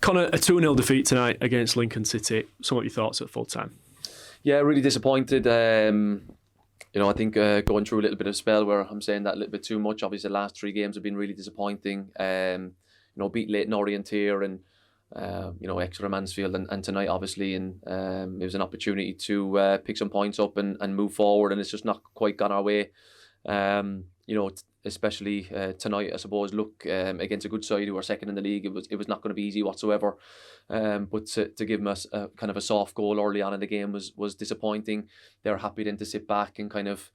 Conor, a 2-0 defeat tonight against Lincoln City. Some of your thoughts at full time? Yeah, really disappointed. I think going through a little bit of a spell where I'm saying that a little bit too much. Obviously, the last 3 games have been really disappointing. Beat Leyton Orient here and Exeter Mansfield and tonight obviously, and it was an opportunity to pick some points up and move forward, and it's just not quite gone our way. Especially tonight, I suppose. Look, against a good side who are second in the league, it was not going to be easy whatsoever. But to give them a kind of a soft goal early on in the game was disappointing. They were happy then to sit back and kind of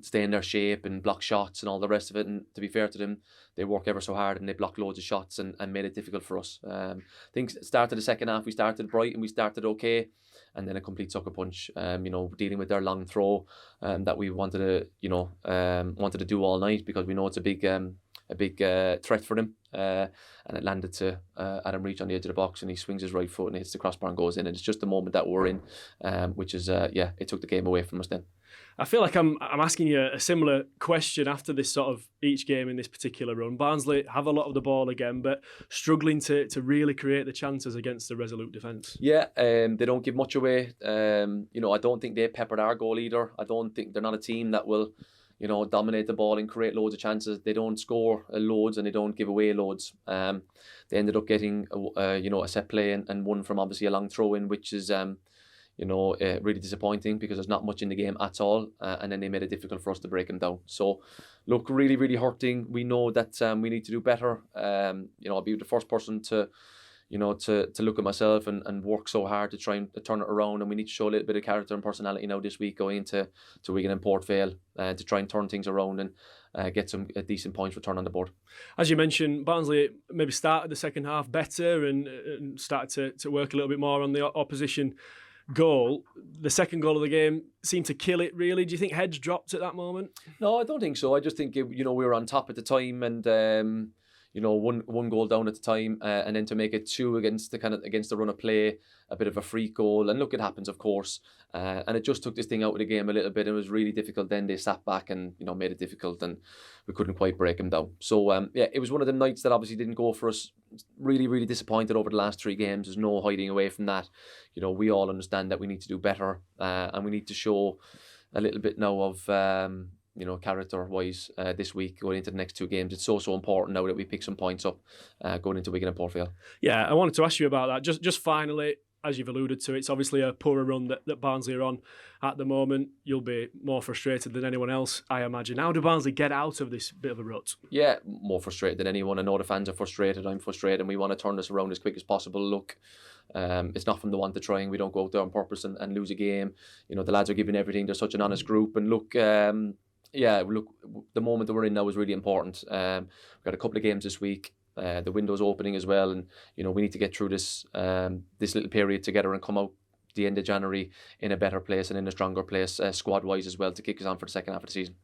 stay in their shape and block shots and all the rest of it. And to be fair to them, they work ever so hard and they blocked loads of shots and made it difficult for us. I think started the second half, we started bright and we started okay. And then a complete sucker punch, dealing with their long throw that we wanted to do all night, because we know it's a big threat for them. And it landed to Adam Reach on the edge of the box, and he swings his right foot and hits the crossbar and goes in. And it's just the moment that we're in, which is it took the game away from us then. I feel like I'm asking you a similar question after this sort of each game in this particular run. Barnsley have a lot of the ball again, but struggling to really create the chances against the resolute defence. Yeah, they don't give much away. I don't think they peppered our goal either. I don't think they're not a team that will, dominate the ball and create loads of chances. They don't score loads and they don't give away loads. They ended up getting a set play and one from obviously a long throw in, which is really disappointing because there's not much in the game at all, and then they made it difficult for us to break them down. So, look, really, really hurting. We know that we need to do better. I'll be the first person to look at myself and work so hard to try and turn it around, and we need to show a little bit of character and personality now this week going into Wigan and Port Vale to try and turn things around and get some decent points return on the board. As you mentioned, Barnsley maybe started the second half better and started to work a little bit more on the opposition goal. The second goal of the game seemed to kill it, really. Do you think heads dropped at that moment? No, I don't think so. I just think we were on top at the time, and one goal down at the time, and then to make it 2 against the run of play, a bit of a free goal. And look, it happens, of course, and it just took this thing out of the game a little bit. It was really difficult. Then they sat back and made it difficult, and we couldn't quite break them down. So it was one of the nights that obviously didn't go for us. Really, really disappointed over the last 3 games. There's no hiding away from that. We all understand that we need to do better, and we need to show a little bit now of character-wise this week going into the next 2 games. It's so important now that we pick some points up going into Wigan and Port Vale. Yeah, I wanted to ask you about that. Just finally, as you've alluded to, it's obviously a poorer run that Barnsley are on at the moment. You'll be more frustrated than anyone else, I imagine. How do Barnsley get out of this bit of a rut? Yeah, more frustrated than anyone. I know the fans are frustrated. I'm frustrated, and we want to turn this around as quick as possible. Look, it's not from the want to trying. We don't go out there on purpose and lose a game. The lads are giving everything. They're such an honest group, and look. The moment that we're in now is really important. We've got a couple of games this week. The window's opening as well, and we need to get through this little period together and come out the end of January in a better place and in a stronger place squad-wise as well to kick us on for the second half of the season.